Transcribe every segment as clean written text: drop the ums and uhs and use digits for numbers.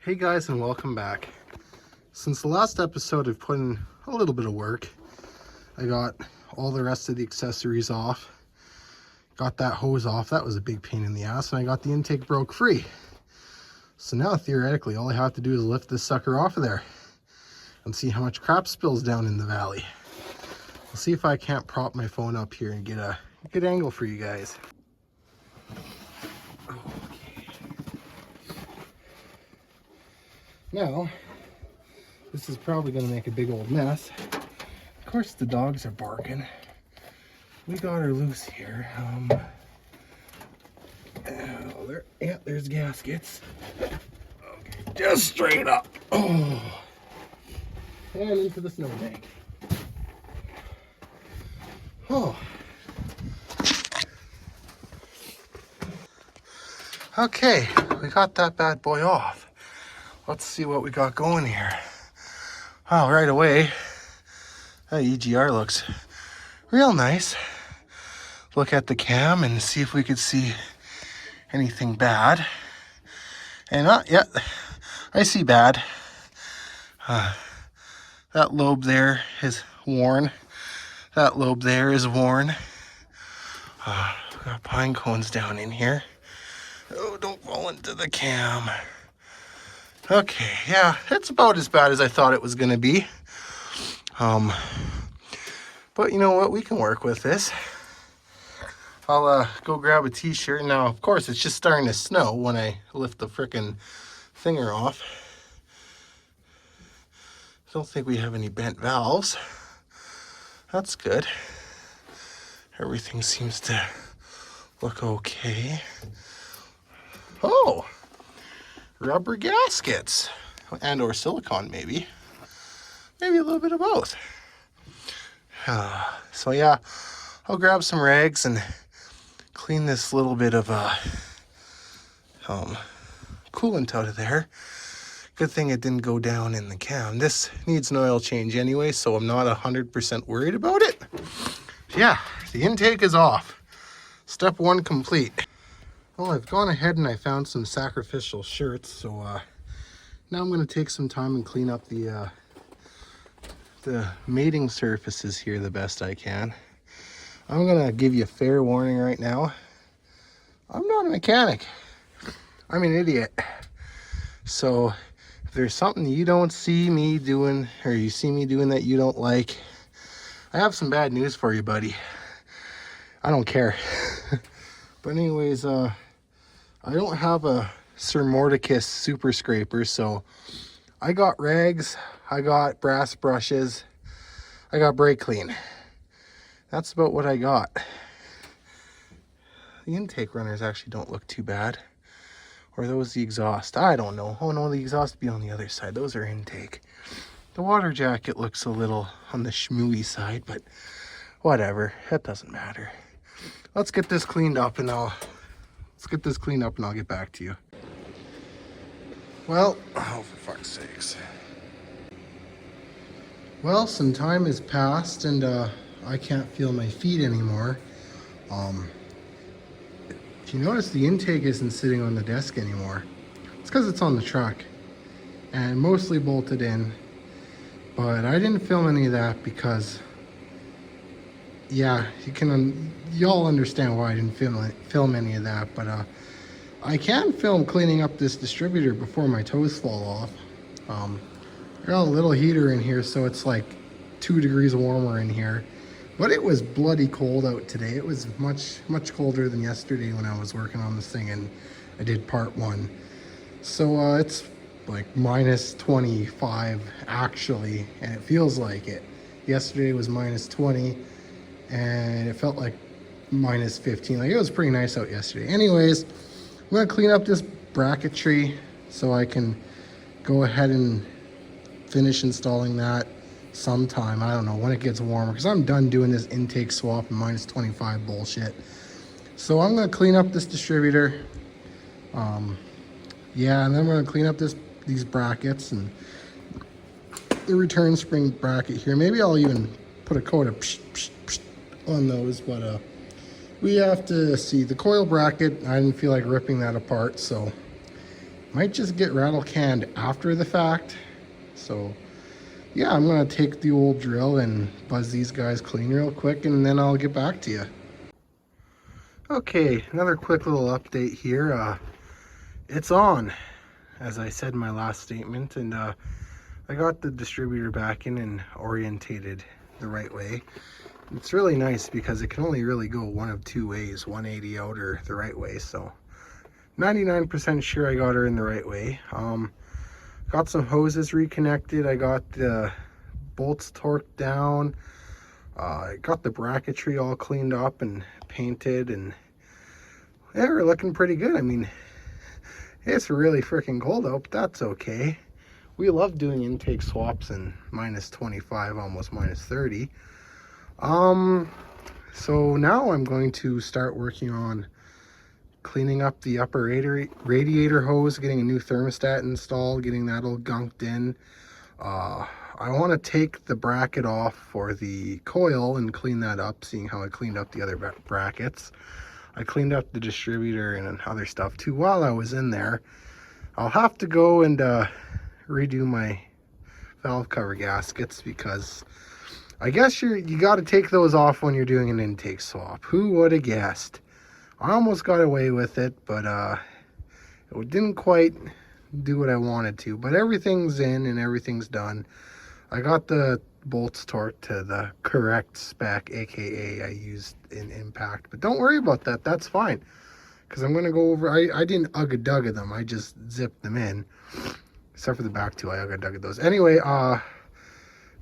Hey guys, and welcome back. Since the last episode, I've put in a little bit of work. I got all the rest of the accessories off, got that hose off. That was a big pain in the ass, and I got the intake broke free. So now theoretically all I have to do is lift this sucker off of there and see how much crap spills down in the valley. I'll see if I can't prop my phone up here and get a good angle for you guys. Now, this is probably going to make a big old mess. Of course, the dogs are barking. We got her loose here. There's gaskets. Okay, just straight up. Oh, and into the snowbank. Oh. Okay, we got that bad boy off. Let's see what we got going here. Well, right away, that EGR looks real nice. Look at the cam and see if we could see anything bad. And yeah, I see bad. That lobe there is worn. That lobe there is worn. We got pine cones down in here. Oh, don't fall into the cam. Okay, yeah, it's about as bad as I thought it was gonna be. But you know what, we can work with this. I'll go grab a t-shirt. Now, of course, it's just starting to snow when I lift the frickin' thinger off. Don't think we have any bent valves. That's good. Everything seems to look okay. Oh! Rubber gaskets and or silicone, maybe a little bit of both. So yeah, I'll grab some rags and clean this little bit of coolant out of there. Good thing it didn't go down in the cam. This needs an oil change anyway, so I'm not 100% worried about it. Yeah, the intake is off. Step one complete. Well, I've gone ahead and I found some sacrificial shirts, so now I'm going to take some time and clean up the mating surfaces here the best I can. I'm going to give you a fair warning right now. I'm not a mechanic. I'm an idiot. So if there's something you don't see me doing, or you see me doing that you don't like, I have some bad news for you, buddy. I don't care. But anyways, I don't have a Sir Mordicus super scraper, so I got rags, I got brass brushes, I got brake clean. That's about what I got. The intake runners actually don't look too bad. Or those the exhaust? I don't know. Oh no, the exhaust would be on the other side. Those are intake. The water jacket looks a little on the schmooey side, but whatever. That doesn't matter. Let's get this cleaned up and I'll get back to you. Well, oh, for fuck's sakes. Well, some time has passed and I can't feel my feet anymore. If you notice, the intake isn't sitting on the desk anymore. It's because it's on the truck and mostly bolted in. But I didn't film any of that because, yeah, y'all understand why I didn't film any of that, but I can film cleaning up this distributor before my toes fall off. I got a little heater in here, so it's like 2 degrees warmer in here, but it was bloody cold out today. It was much colder than yesterday when I was working on this thing and I did part 1. So it's like minus 25 actually, and it feels like it. Yesterday was minus 20 and it felt like minus 15. Like, it was pretty nice out yesterday. Anyways, I'm gonna clean up this bracketry so I can go ahead and finish installing that sometime. I don't know when it gets warmer, because I'm done doing this intake swap and minus 25 bullshit. So I'm gonna clean up this distributor. Yeah, and then we're gonna clean up these brackets and the return spring bracket here. Maybe I'll even put a coat of on those, but we have to see the coil bracket. I didn't feel like ripping that apart, so Might just get rattle canned after the fact. So yeah, I'm gonna take the old drill and buzz these guys clean real quick, and then I'll get back to you. Okay, another quick little update here. It's on, as I said in my last statement, and I got the distributor back in and orientated the right way. It's really nice because it can only really go one of two ways, 180 out or the right way. So 99% sure I got her in the right way. Got some hoses reconnected. I got the bolts torqued down. I got the bracketry all cleaned up and painted, and yeah, we're looking pretty good. I mean, it's really freaking cold out, but that's okay. We love doing intake swaps in minus 25, almost minus 30. So now I'm going to start working on cleaning up the upper radiator hose, getting a new thermostat installed, getting that all gunked in. I want to take the bracket off for the coil and clean that up, seeing how I cleaned up the other brackets. I cleaned up the distributor and other stuff too while I was in there. I'll have to go and redo my valve cover gaskets, because I guess you got to take those off when you're doing an intake swap. Who would have guessed? I almost got away with it, but it didn't quite do what I wanted to. But everything's in and everything's done. I got the bolts torqued to the correct spec, aka I used in impact. But don't worry about that. That's fine, because I'm going to go over. I didn't ugga-dugga them. I just zipped them in. Except for the back two, I ugga-dugga those. Anyway,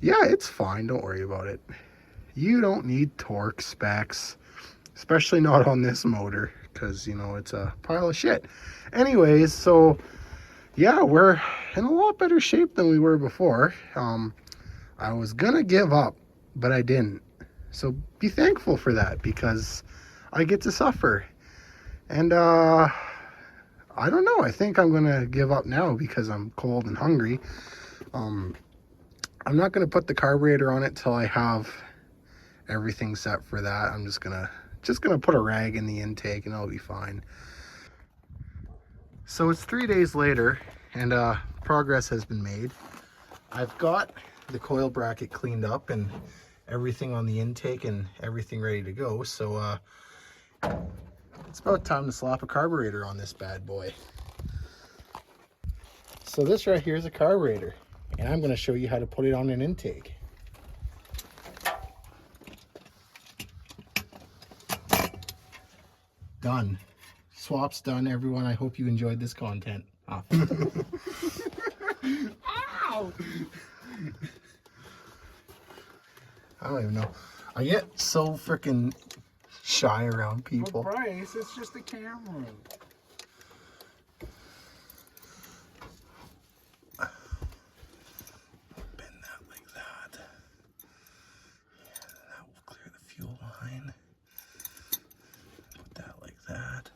yeah, it's fine. Don't worry about it. You don't need torque specs, especially not on this motor, because, you know, it's a pile of shit. Anyways, so yeah, we're in a lot better shape than we were before. I was gonna give up, but I didn't. So be thankful for that, because I get to suffer. And I don't know, I think I'm gonna give up now because I'm cold and hungry. I'm not gonna put the carburetor on it till I have everything set for that. I'm just gonna put a rag in the intake and it'll be fine. So it's 3 days later, and progress has been made. I've got the coil bracket cleaned up and everything on the intake and everything ready to go. So it's about time to slap a carburetor on this bad boy. So this right here is a carburetor, and I'm going to show you how to put it on an intake. Done. Swap's done, everyone. I hope you enjoyed this content. Oh. Ow! I don't even know. I get so freaking shy around people. Well, Bryce, it's just a camera. Bend that like that. Yeah, that will clear the fuel line. Put that like that.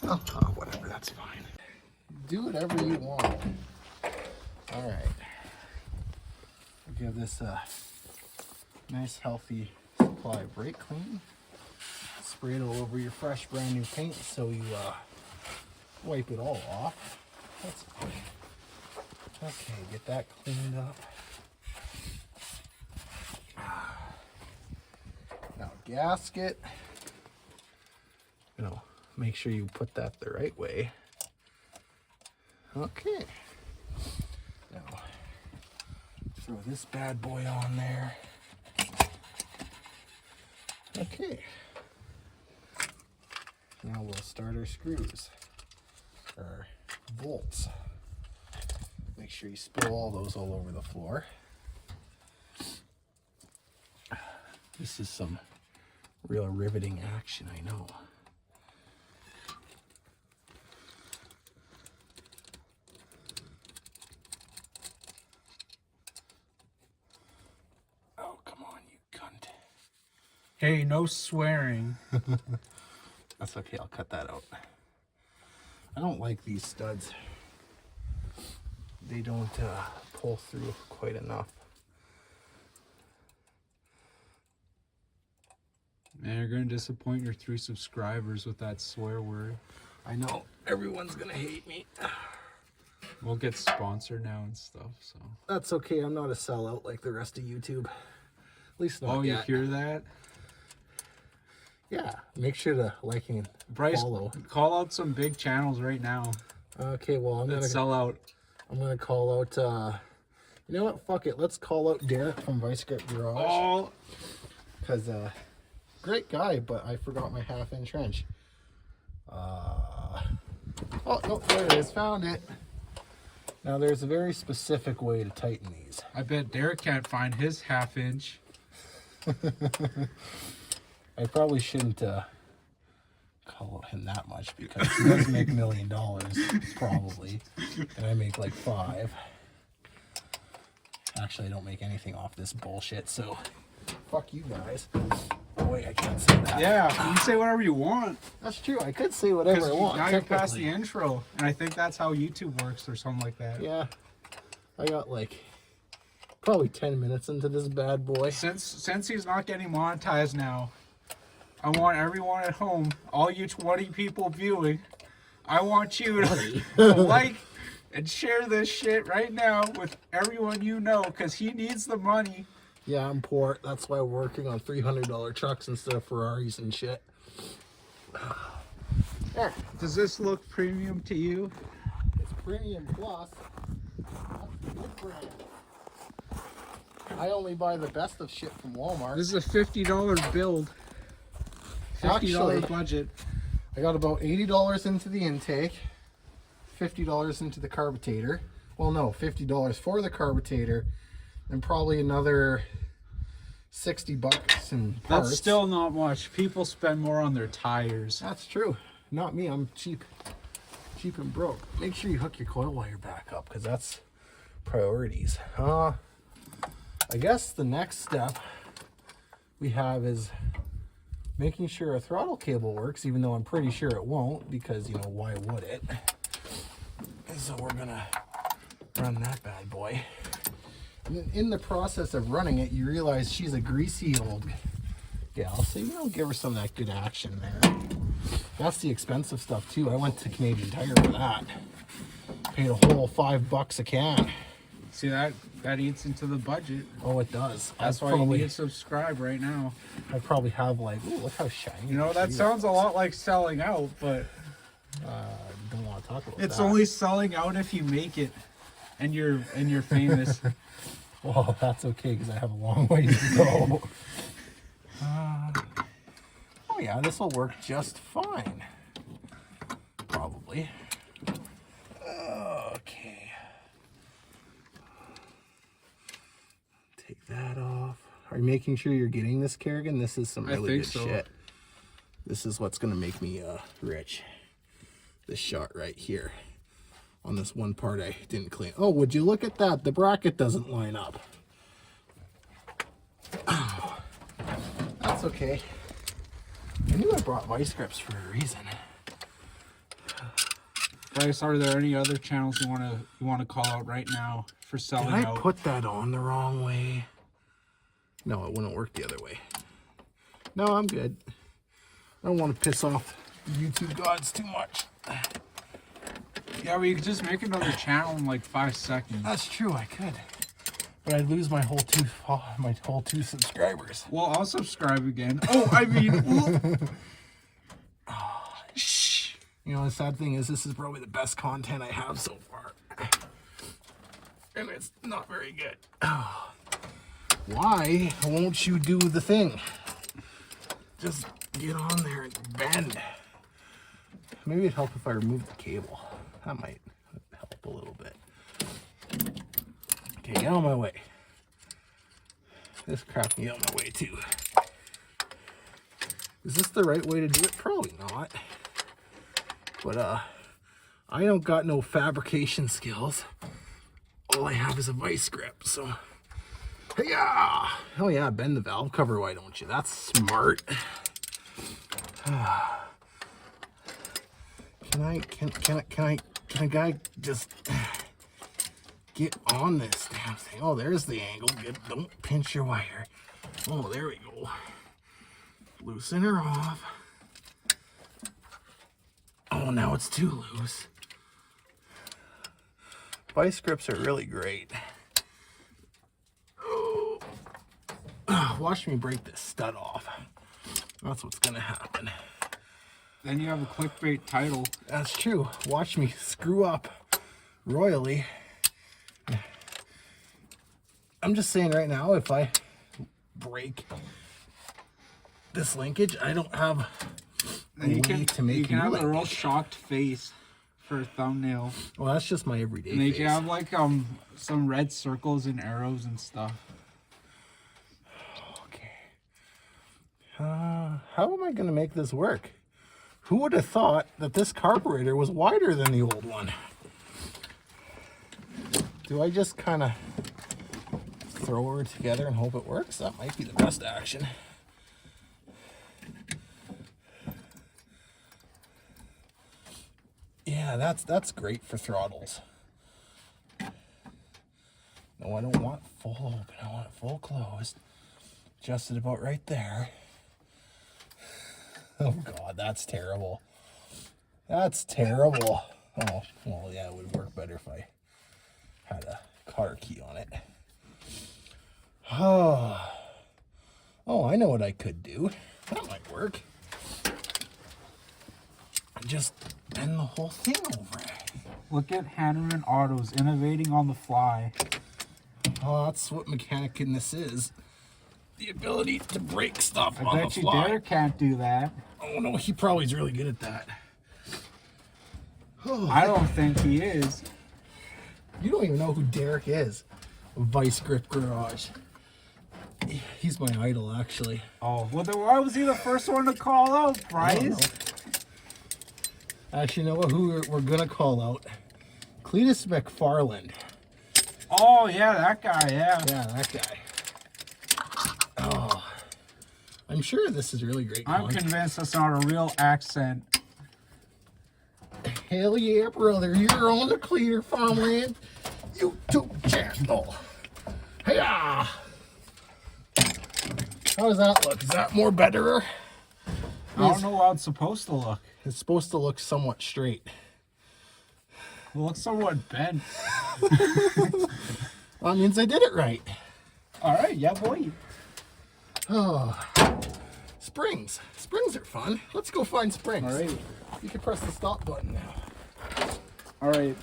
Oh, whatever, that's fine. Do whatever you want. All right. Give this a nice healthy supply of brake clean. Spray it all over your fresh brand new paint so you wipe it all off. That's fine. Okay, get that cleaned up. Now gasket. You know, make sure you put that the right way. Okay. Now throw this bad boy on there. Okay. Now we'll start our screws, our bolts. Make sure you spill all those all over the floor. This is some real riveting action, I know. Oh, come on, you cunt. Hey, no swearing. That's okay, I'll cut that out. I don't like these studs. They don't pull through quite enough. Man, you're going to disappoint your 3 subscribers with that swear word. I know everyone's gonna hate me. We'll get sponsored now and stuff, so. That's okay. I'm not a sellout like the rest of YouTube. At least not Oh, you yet. hear that? Yeah. Make sure to like and Bryce, follow. call out some big channels right now Okay. Well, I'm that gonna sell out. I'm gonna call out. You know what? Fuck it. Let's call out Derek from Vice Grip Garage. Oh, Cause great guy, but I forgot my half-inch wrench. Oh no, there it is. Found it. Now there's a very specific way to tighten these. I bet Derek can't find his half-inch. I probably shouldn't call out him that much because he does make $1 million probably, and I make like 5. Actually, I don't make anything off this bullshit, so fuck you guys. Oh wait, I can't say that. Yeah, you can say whatever you want. That's true. I could say whatever I want. Now you're past the technically. intro, and I think that's how YouTube works or something like that. Yeah, I got like probably 10 minutes into this bad boy. Since he's not getting monetized now, I want everyone at home, all you 20 people viewing, I want you to like and share this shit right now with everyone you know, because he needs the money. Yeah, I'm poor. That's why we're working on $300 trucks instead of Ferraris and shit. There. Does this look premium to you? It's premium plus. That's good brand. I only buy the best of shit from Walmart. This is a $50 build. $50 Actually, budget. I got about $80 into the intake, $50 into the carburator. Well, no, $50 for the carburator, and probably another $60 in parts. That's still not much. People spend more on their tires. That's true. Not me. I'm cheap and broke. Make sure you hook your coil wire back up because that's priorities. I guess the next step we have is making sure a throttle cable works, even though I'm pretty sure it won't because, you know, why would it? So we're gonna run that bad boy. And in the process of running it, you realize she's a greasy old gal, so you know, give her some of that good action there. That's the expensive stuff too. I went to Canadian Tire for that. Paid a whole $5 a can. See, that eats into the budget. Oh, it does. That's why you need to subscribe right now. I probably have like, ooh, look how shiny. You know, that sounds a lot like selling out, but Don't want to talk about that. it's only selling out if you make it and you're famous. Well, that's okay because I have a long way to go. Oh yeah, this will work just fine. Probably. Okay. Take that off. Are you making sure you're getting this, Kerrigan? This is some really good shit. This is what's gonna make me rich. This shot right here. On this one part I didn't clean. Oh, would you look at that? The bracket doesn't line up. Oh, that's okay. I knew I brought vice grips for a reason. Bryce, are there any other channels you want to call out right now for selling Did I out? put that on the wrong way? No, it wouldn't work the other way. No, I'm good. I don't want to piss off the YouTube gods too much. Yeah, we could just make another channel in like 5 seconds. That's true, I could. But I'd lose my whole two subscribers. Well, I'll subscribe again. Oh, I mean, Shh. You know, the sad thing is this is probably the best content I have so far. And it's not very good. Why won't you do the thing? Just get on there and bend. Maybe it'd help if I remove the cable. That might help a little bit. Okay, get on my way. This crap me on my way too. Is this the right way to do it? Probably not. But I don't got no fabrication skills. All I have is a vice grip, so yeah. Oh yeah, bend the valve cover, why don't you? That's smart. Can a guy just get on this damn thing? Oh, there's the angle. Good. Don't pinch your wire. Oh, there we go. Loosen her off. Oh Oh, now it's too loose. Vice grips are really great. Watch me break this stud off. That's what's gonna happen. Then you have a clickbait title. That's true. Watch me screw up royally. I'm just saying right now, if I break this linkage, I don't have a way to make you can have a real linkage. shocked face for a thumbnail. Well, that's just my everyday And they face. can have like some red circles and arrows and stuff. Okay. How am I going to make this work? Who would have thought that this carburetor was wider than the old one? Do I just kind of throw her together and hope it works? That might be the best action. Yeah, that's great for throttles. No, I don't want full open. I want it full closed. Adjusted about right there. Oh God, that's terrible. That's terrible. Oh, well, yeah, it would work better if I had a car key on it. Oh, I know what I could do. That might work. Just bend the whole thing over. Look at Hanneman Autos innovating on the fly. Oh, that's what mechanicness is. The ability to break stuff I on the bet you fly. Derek can't do that. Oh no, he probably is really good at that. Oh, I don't think he is. you don't even know who Derek is. Vice Grip Garage. He's my idol, actually. Oh, well then why was he the first one to call out, I don't know. Bryce? Actually, you know what? Who we're gonna call out? Cletus McFarland. Oh yeah, that guy, yeah. Yeah, that guy. Oh, I'm sure this is really great. I'm convinced that's not a real accent. Hell yeah, brother! You're on the Cleaner Farmland YouTube channel. Hey-ya! How does that look? Is that more betterer? I don't know how it's supposed to look. It's supposed to look somewhat straight. It looks somewhat bent. Well, that means I did it right. Alright, yeah boy. Oh, springs. Springs are fun. Let's go find springs. Alright. You can press the stop button now. Alright.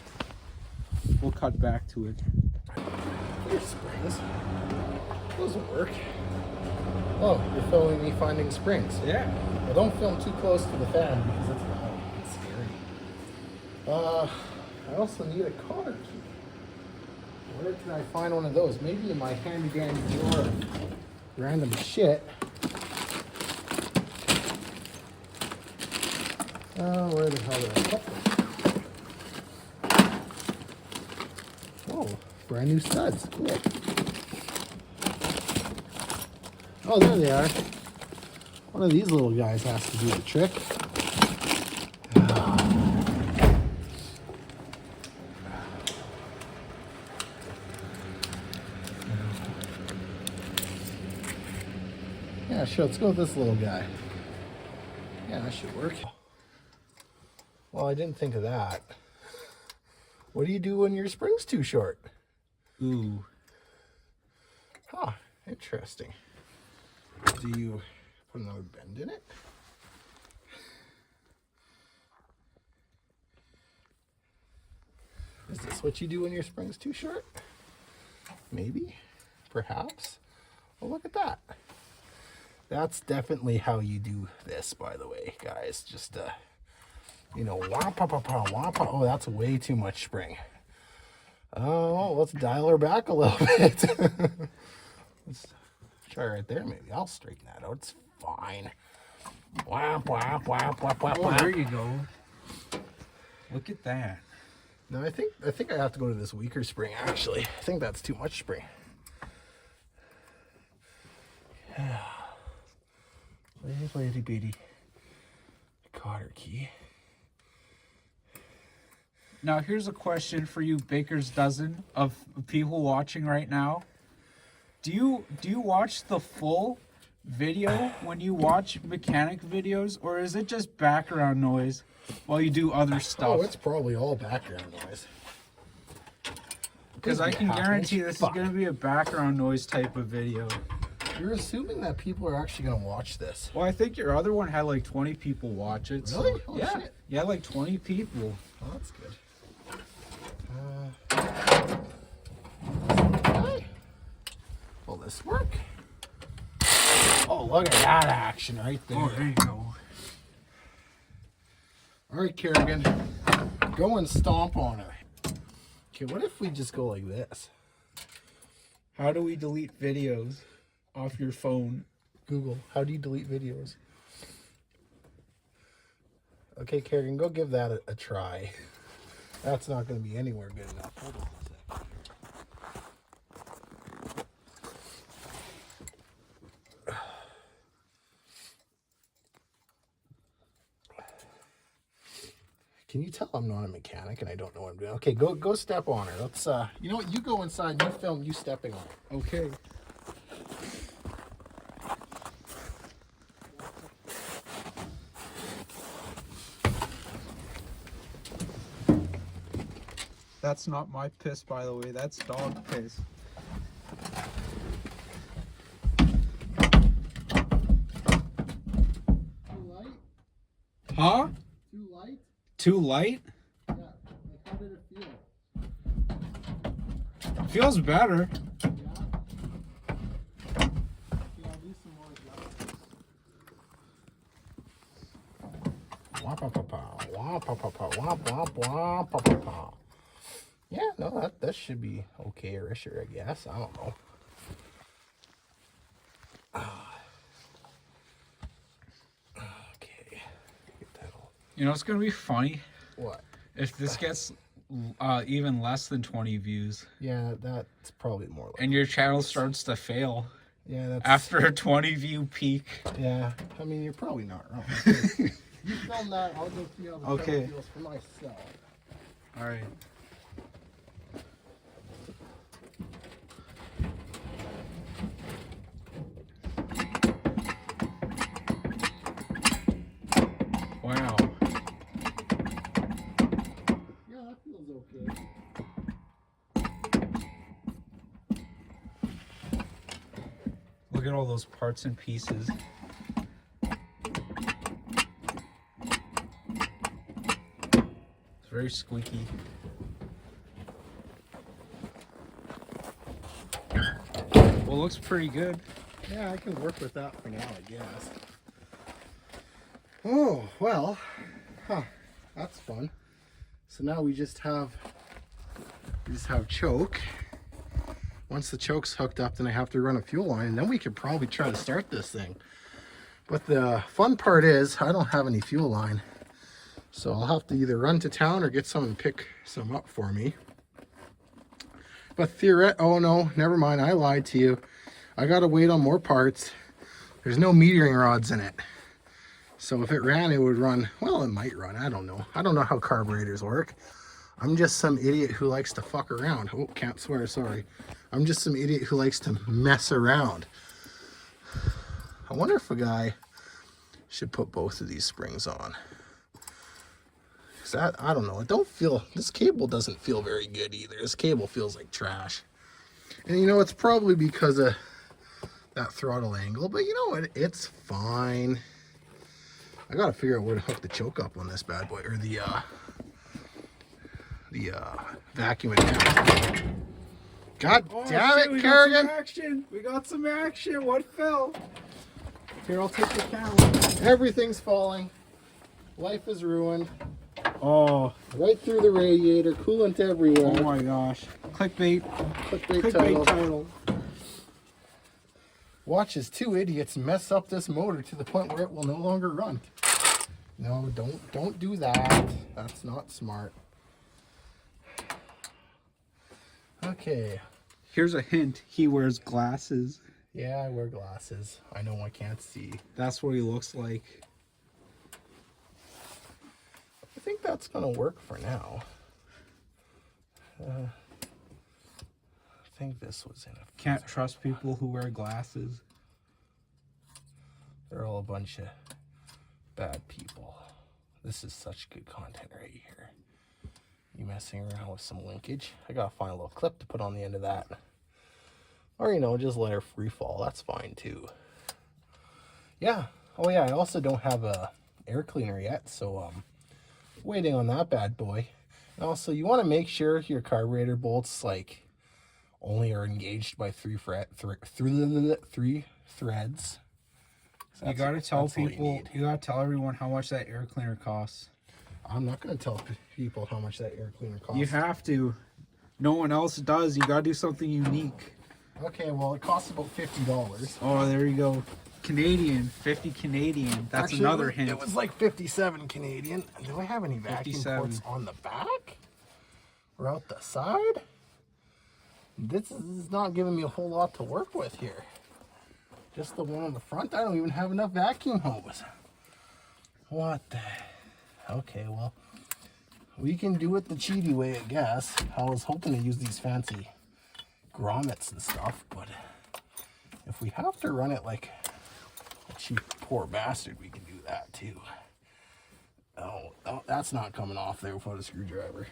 We'll cut back to it. Here's springs. Those will work. Oh, you're filming me finding springs. Yeah. Well, don't film too close to the fan because it's loud. It's scary. I also need a car key. Where can I find one of those? Maybe in my handy dandy drawer of random shit. Where the hell did I put them? Oh, brand new studs. Cool. Oh, there they are. One of these little guys has to do the trick. Yeah, sure. Let's go with this little guy. Yeah, that should work. Well, I didn't think of that. What do you do when your spring's too short? Ooh. Huh, interesting. Do you put another bend in it? Is this what you do when your spring's too short? Maybe, perhaps. Well, look at that. That's definitely how you do this, by the way, guys. Just, you know, wah-pa-pa-pa. Oh, that's way too much spring. Oh, let's dial her back a little bit. Let's try right there, maybe. I'll straighten that out. It's fine. Wah, wah, wah, wah, wah, Oh, wah. there you go. Look at that. No, I think I have to go to this weaker spring, actually. I think that's too much spring. Yeah. Little bitty cotter key. Now here's a question for you baker's dozen of people watching right now. Do you watch the full video when you watch mechanic videos, or is it just background noise while you do other stuff? Oh, it's probably all background noise. Because I can guarantee this is going to be a background noise type of video. You're assuming that people are actually going to watch this. Well, I think your other one had like 20 people watch it. So, Really? Oh, yeah. shit. Yeah, like 20 people. Oh, that's good. Okay. Will this work? Oh, look at that action right there. Oh, there you go. All right, Kerrigan, go and stomp on it. Okay, what if we just go like this? How do we delete videos off your phone? Google, how do you delete videos? Okay, Kerrigan, go give that a try. That's not going to be anywhere good enough. Hold on a second. Can you tell I'm not a mechanic and I don't know what I'm doing? Okay, go step on her. Let's you know what? You go inside. You film you stepping on it. Okay. That's not my piss, by the way. That's dog piss. Too light? Huh? Too light? Too light? Yeah. Like, how did it feel? Feels better. Yeah. Okay, I'll do some more adjustments. Wah-pa-pa-pa, wah-pa-pa-pa, wah-pa-pa-pa-pa-pa. Yeah, no, that should be okay-ish, I guess. I don't know. Okay. Get that all. You know, it's going to be funny What? if this gets even less than 20 views Yeah, that's probably more like. and your channel starts to fail Yeah, that's. after a 20 view peak. Yeah, I mean, you're probably not wrong. You film that, I'll go see how the Okay. film feels for myself. All right. Wow. Yeah, that feels okay. Look at all those parts and pieces. It's very squeaky. Well, it looks pretty good. Yeah, I can work with that for now, I guess. Oh, well, that's fun. So now we just have choke. Once the choke's hooked up, then I have to run a fuel line, and then we could probably try to start this thing. But the fun part is I don't have any fuel line, so I'll have to either run to town or get someone to pick some up for me. But oh no, never mind, I lied to you. I gotta wait on more parts. There's no metering rods in it. So if it ran, it would run. Well, it might run, I don't know. I don't know how carburetors work. I'm just some idiot who likes to fuck around. Oh, can't swear, sorry. I'm just some idiot who likes to mess around. I wonder if a guy should put both of these springs on. Cause I don't know, this cable doesn't feel very good either. This cable feels like trash. And you know, it's probably because of that throttle angle, but you know what, it's fine. I gotta figure out where to hook the choke up on this bad boy, or the vacuum attachment. God damn it, Kerrigan! We got some action. What fell? Here, I'll take the camera. Everything's falling. Life is ruined. Oh, Right through the radiator, coolant everywhere. oh my gosh. Clickbait. Clickbait Clickbait title. title. Watch as two idiots mess up this motor to the point where it will no longer run. No, don't do that. That's not smart. Okay. Here's a hint. He wears glasses. Yeah, I wear glasses. I know I can't see. That's what he looks like. I think that's gonna work for now. I think this was in a... Can't trust people who wear glasses. They're all a bunch of bad people. This is such good content right here. You messing around with some linkage. I gotta find a little clip to put on the end of that. Or, you know, just let her free fall. That's fine too. Yeah. Oh yeah, I also don't have a air cleaner yet, so waiting on that bad boy. And also, you want to make sure your carburetor bolts like only are engaged by three threads. You gotta tell people, you gotta tell everyone how much that air cleaner costs. I'm not gonna tell people how much that air cleaner costs. You have to. No one else does. You gotta do something unique. Okay, well, it costs about $50. Oh, there you go. Canadian, 50 Canadian. That's Actually, another hint. It was like 57 Canadian. Do I have any vacuum 57. ports on the back? Or out the side? This is not giving me a whole lot to work with here. Just the one on the front. I don't even have enough vacuum hose. What the... Okay, well, we can do it the cheaty way, I guess. I was hoping to use these fancy grommets and stuff, but if we have to run it like a cheap poor bastard, we can do that too. Oh, that's not coming off there without a screwdriver.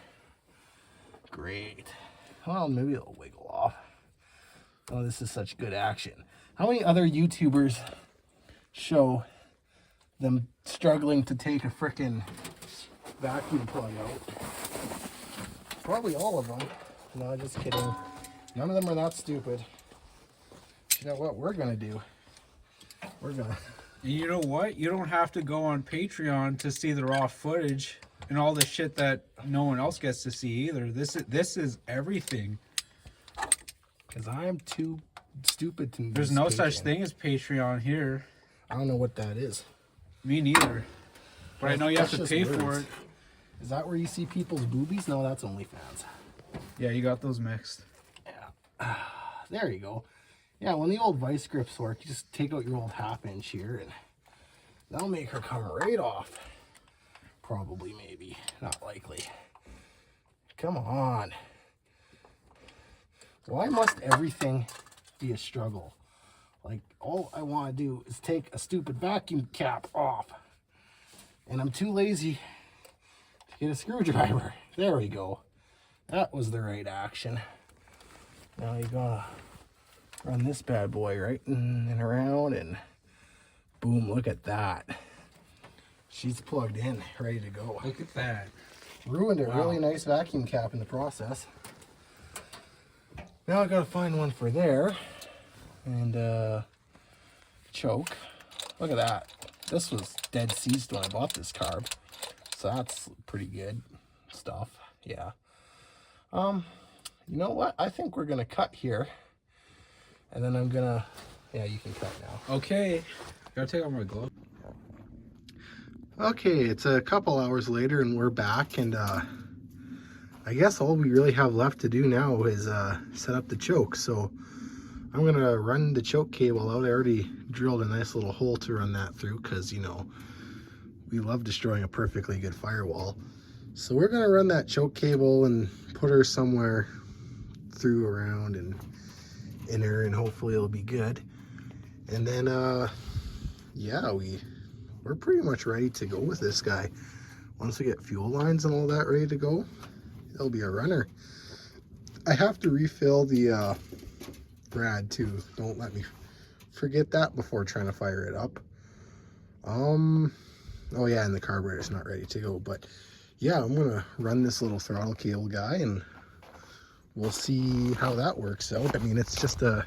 Great. Well, maybe it'll wiggle off. Oh, this is such good action. How many other YouTubers show them struggling to take a frickin' vacuum plug out? Probably all of them. No, just kidding. None of them are that stupid. You know what we're gonna do? We're gonna... You know what? You don't have to go on Patreon to see the raw footage and all the shit that no one else gets to see either. This is everything. Because I'm too stupid to... There's no such thing as Patreon here. I don't know what that is. Me neither. But I know you have That's to just pay for words. it. Is that where you see people's boobies? No, that's OnlyFans. Yeah, you got those mixed. Yeah. There you go. Yeah, when the old vice grips work, you just take out your old half-inch here and that'll make her come right off. Probably, maybe. Not likely. Come on. Why must everything be a struggle? Like, all I want to do is take a stupid vacuum cap off. And I'm too lazy to get a screwdriver. There we go. That was the right action. Now you gotta run this bad boy right and around and boom, look at that. She's plugged in, ready to go. Look at that. Ruined a really nice vacuum cap in the process. Now I gotta find one for there. And choke. Look at that. This was dead seized when I bought this carb. So that's pretty good stuff. Yeah. You know what? I think we're gonna cut here. And then I'm gonna... Yeah, you can cut now. Okay. Gotta take off my glove. Okay, it's a couple hours later and we're back, and I guess all we really have left to do now is set up the choke. So I'm gonna run the choke cable out. I already drilled a nice little hole to run that through because, you know, we love destroying a perfectly good firewall. So we're gonna run that choke cable and put her somewhere through around and in her, and hopefully it'll be good. And then yeah, we're pretty much ready to go with this guy. Once we get fuel lines and all that ready to go, it'll be a runner. I have to refill the rad too. Don't let me forget that before trying to fire it up. Oh yeah, and the carburetor's not ready to go, but yeah, I'm gonna run this little throttle cable guy and we'll see how that works out. I mean, it's just a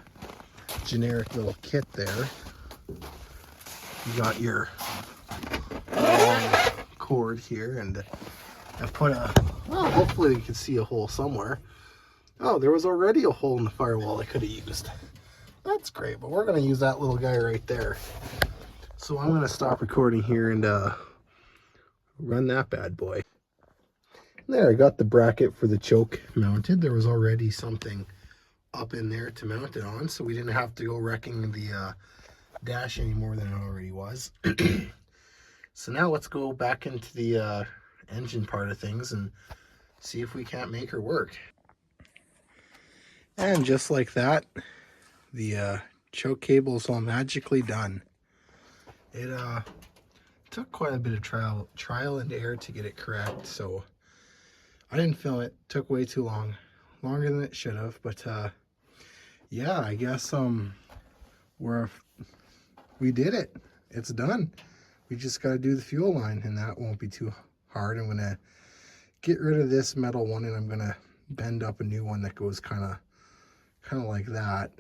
generic little kit there. You got your long cord here, and I put a, well, hopefully you can see a hole somewhere. Oh, there was already a hole in the firewall I could have used. That's great, but we're going to use that little guy right there. So I'm going to stop recording here and run that bad boy. There, I got the bracket for the choke mounted. There was already something up in there to mount it on, so we didn't have to go wrecking the dash any more than it already was. So now let's go back into the engine part of things and see if we can't make her work. And just like that, the choke cable is all magically done. It took quite a bit of trial and error to get it correct, so I didn't film it. Took way too long, longer than it should have. But yeah, I guess we did it. It's done. We just got to do the fuel line, and that won't be too hard. I'm gonna get rid of this metal one, and I'm gonna bend up a new one that goes kind of like that.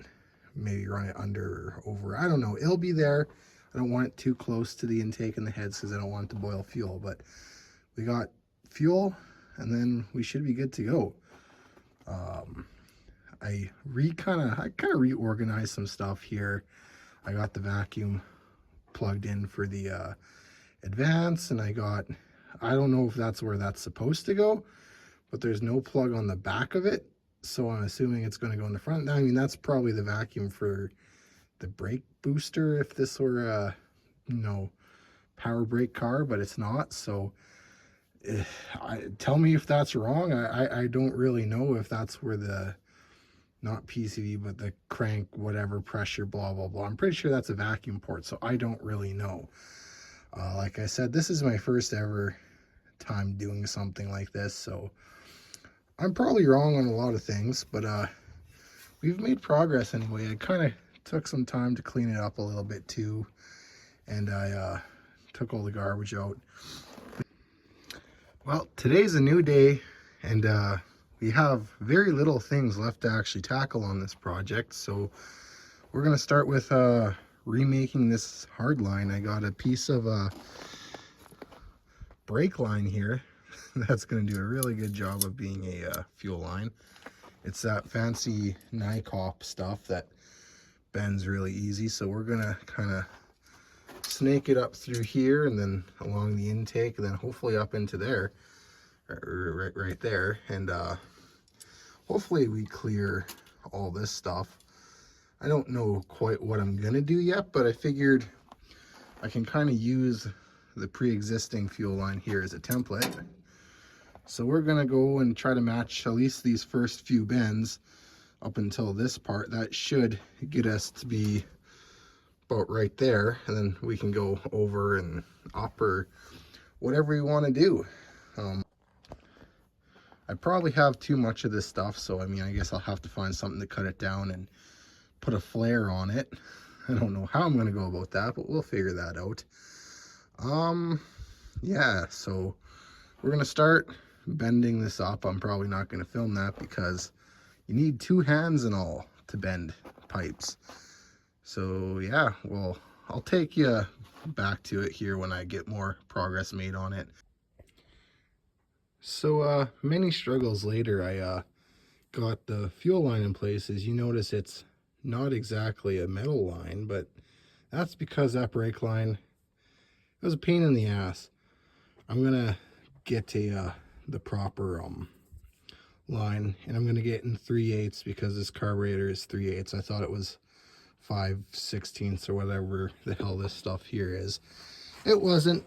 Maybe run it under or over. I don't know. It'll be there. I don't want it too close to the intake and the heads because I don't want it to boil fuel. But we got fuel, and then we should be good to go. I kind of reorganized some stuff here. I got the vacuum plugged in for the advance, and I don't know if that's where that's supposed to go, but there's no plug on the back of it, so I'm assuming it's going to go in the front. I mean, that's probably the vacuum for the brake booster if this were a power brake car, but it's not. So tell me if that's wrong. I don't really know if that's where the, not PCV, but the crank whatever pressure blah blah blah, I'm pretty sure that's a vacuum port, so I don't really know. Like I said, this is my first ever time doing something like this, so I'm probably wrong on a lot of things, but we've made progress anyway. I kind of took some time to clean it up a little bit too, and I took all the garbage out. Well, today's a new day, and we have very little things left to actually tackle on this project, so we're going to start with remaking this hard line. I got a piece of brake line here that's going to do a really good job of being a fuel line. It's that fancy Nycop stuff that bends really easy, so we're going to kind of snake it up through here and then along the intake and then hopefully up into there, right there, and hopefully we clear all this stuff. I don't know quite what I'm gonna do yet, but I figured I can kind of use the pre-existing fuel line here as a template. So we're gonna go and try to match at least these first few bends up until this part. That should get us to be about right there, and then we can go over and up or whatever we want to do. I probably have too much of this stuff, so I mean, I guess I'll have to find something to cut it down and put a flare on it. I don't know how I'm going to go about that, but we'll figure that out. Yeah, so we're going to start bending this up. I'm probably not going to film that because you need 2 hands and all to bend pipes. So yeah, well, I'll take you back to it here when I get more progress made on it. So many struggles later, I got the fuel line in place. As you notice, it's not exactly a metal line, but that's because that brake line, it was a pain in the ass. I'm gonna get the proper line, and I'm gonna get in 3/8 because this carburetor is 3/8. I thought it was 5/16 or whatever the hell this stuff here is. It wasn't,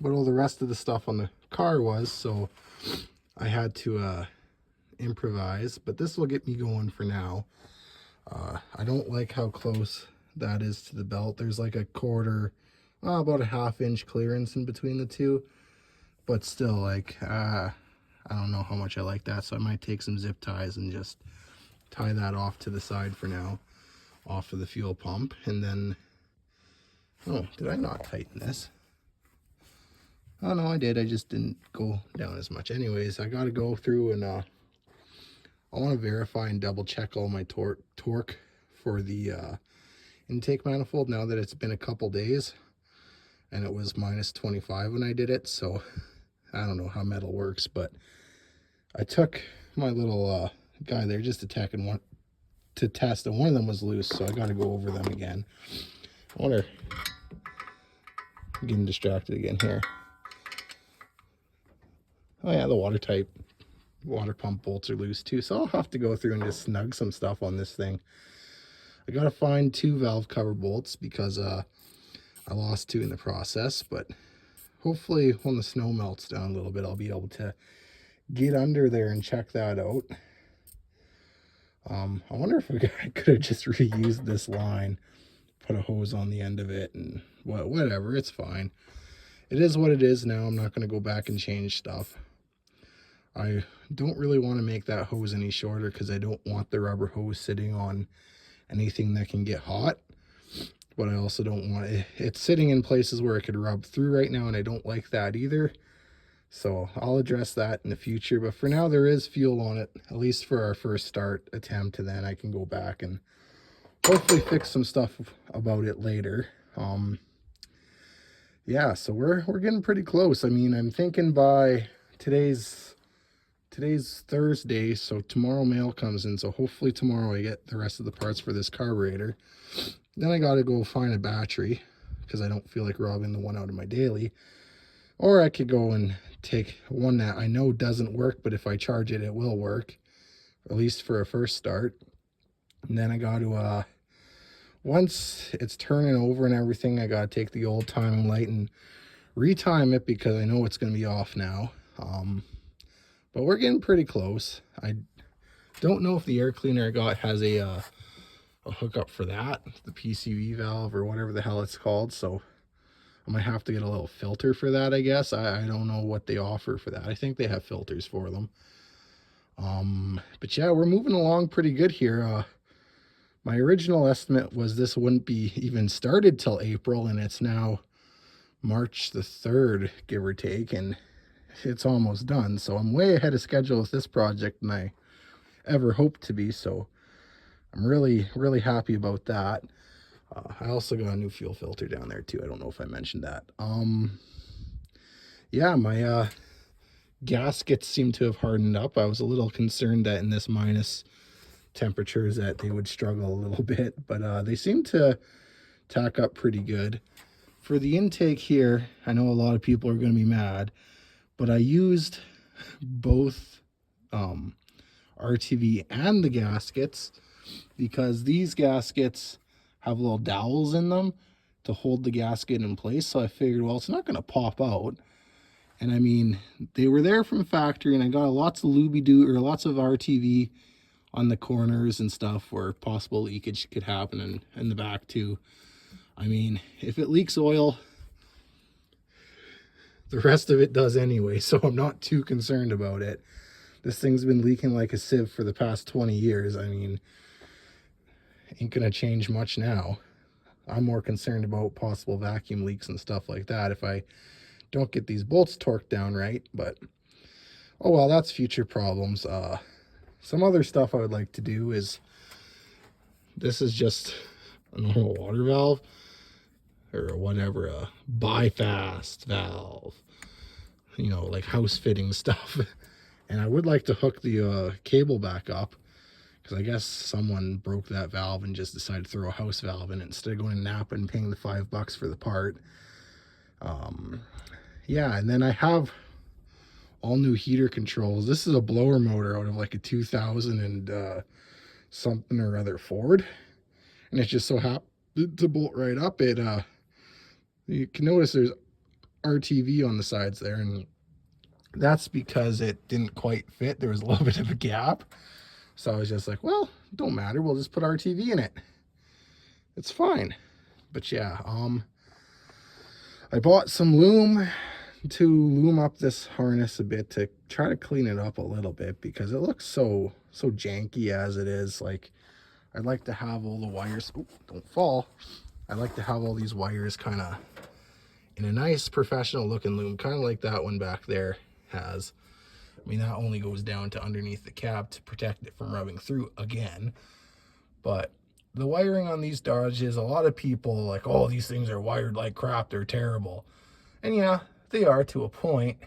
but all the rest of the stuff on the car was, so I had to improvise, but this will get me going for now. I don't like how close that is to the belt. There's like a quarter, about a 1/2 inch clearance in between the two, but still, like, I don't know how much I like that, so I might take some zip ties and just tie that off to the side for now, off of the fuel pump. And then, oh, did I not tighten this? Oh no, I did. I just didn't go down as much. Anyways, I got to go through and I want to verify and double check all my torque for the intake manifold now that it's been a couple days, and it was -25 when I did it. So I don't know how metal works, but I took my little guy there just to test, and one of them was loose, so I got to go over them again. I wonder, I'm getting distracted again here. Oh yeah, the water pump bolts are loose too, so I'll have to go through and just snug some stuff on this thing. I gotta find 2 valve cover bolts because I lost 2 in the process, but hopefully when the snow melts down a little bit, I'll be able to get under there and check that out. I wonder if I could have just reused this line put a hose on the end of it and whatever. It's fine. It is what it is now. I'm not going to go back and change stuff. I don't really want to make that hose any shorter because I don't want the rubber hose sitting on anything that can get hot. But I also don't want it. It's sitting in places where it could rub through right now, and I don't like that either. So I'll address that in the future. But for now, there is fuel on it, at least for our first start attempt. And then I can go back and hopefully fix some stuff about it later. Yeah, so we're getting pretty close. I mean, I'm thinking by today's Thursday, so tomorrow mail comes in, so hopefully tomorrow I get the rest of the parts for this carburetor. Then I gotta go find a battery because I don't feel like robbing the one out of my daily. Or I could go and take one that I know doesn't work, but if I charge it, it will work, at least for a first start. And then I got to once it's turning over and everything, I gotta take the old timing light and retime it because I know it's gonna be off now. But we're getting pretty close. I don't know if the air cleaner I got has a hookup for that, the PCV valve or whatever the hell it's called. So I might have to get a little filter for that, I guess. I don't know what they offer for that. I think they have filters for them. But yeah, we're moving along pretty good here. My original estimate was this wouldn't be even started till April, and it's now March the 3rd, give or take, and it's almost done. So I'm way ahead of schedule with this project than I ever hoped to be. So I'm really, really happy about that. I also got a new fuel filter down there too. I don't know if I mentioned that. Yeah, my gaskets seem to have hardened up. I was a little concerned that in this minus temperatures that they would struggle a little bit, but they seem to tack up pretty good. For the intake here, I know a lot of people are going to be mad, but I used both RTV and the gaskets because these gaskets have little dowels in them to hold the gasket in place. So I figured, well, it's not going to pop out. And I mean, they were there from factory, and I got lots of looby-doo or lots of RTV on the corners and stuff where possible leakage could happen, and in the back too. I mean, if it leaks oil, the rest of it does anyway, so I'm not too concerned about it. This thing's been leaking like a sieve for the past 20 years. I mean, ain't gonna change much now. I'm more concerned about possible vacuum leaks and stuff like that if I don't get these bolts torqued down right. But oh well, that's future problems. Some other stuff I would like to do is, this is just a normal water valve or whatever, a bypass valve, you know, like house fitting stuff. And I would like to hook the cable back up, because I guess someone broke that valve and just decided to throw a house valve in it instead of going and napping and paying the $5 for the part. Yeah, and then I have all new heater controls. This is a blower motor out of like a 2000 and something or other Ford, and it just so happened to bolt right up. It you can notice there's RTV on the sides there, and that's because it didn't quite fit. There was a little bit of a gap. So I was just like, well, don't matter, we'll just put RTV in it. It's fine. But yeah, I bought some loom to loom up this harness a bit to try to clean it up a little bit, because it looks so janky as it is. Like, I'd like to have all the wires, oh, don't fall. I'd like to have all these wires kind of in a nice professional looking loom, kind of like that one back there has. I mean, that only goes down to underneath the cap to protect it from rubbing through again. But the wiring on these Dodges, a lot of people like, oh, these things are wired like crap, they're terrible. And yeah, they are to a point.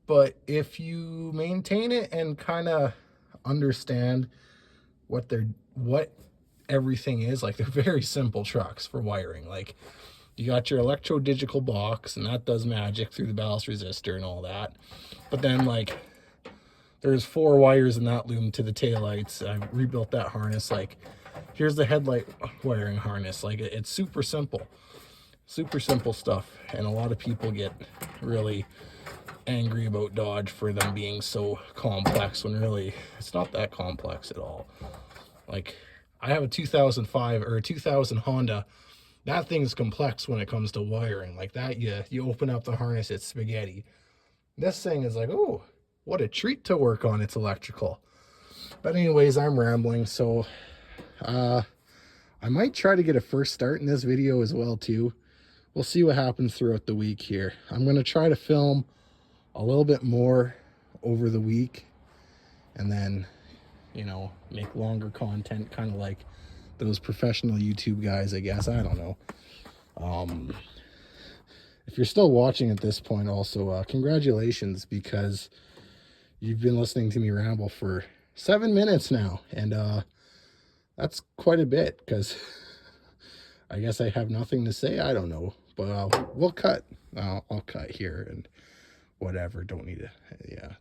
But if you maintain it and kind of understand what everything is, like, they're very simple trucks for wiring. Like, you got your electro-digital box, and that does magic through the ballast resistor and all that. But then, like, there's 4 wires in that loom to the taillights. I rebuilt that harness. Like, here's the headlight wiring harness. Like, it's super simple stuff. And a lot of people get really angry about Dodge for them being so complex, when really it's not that complex at all. Like, I have a 2005 or a 2000 Honda. That thing's complex when it comes to wiring. Like that, you open up the harness, it's spaghetti. This thing is like, oh, what a treat to work on. It's electrical. But anyways, I'm rambling. So I might try to get a first start in this video as well too. We'll see what happens throughout the week here. I'm going to try to film a little bit more over the week, and then, you know, make longer content, kind of like those professional YouTube guys, I guess. I don't know. If you're still watching at this point, also congratulations, because you've been listening to me ramble for 7 minutes now, and that's quite a bit, because I guess I have nothing to say. I don't know, but we'll cut. I'll cut here and whatever. Don't need to. Yeah, it's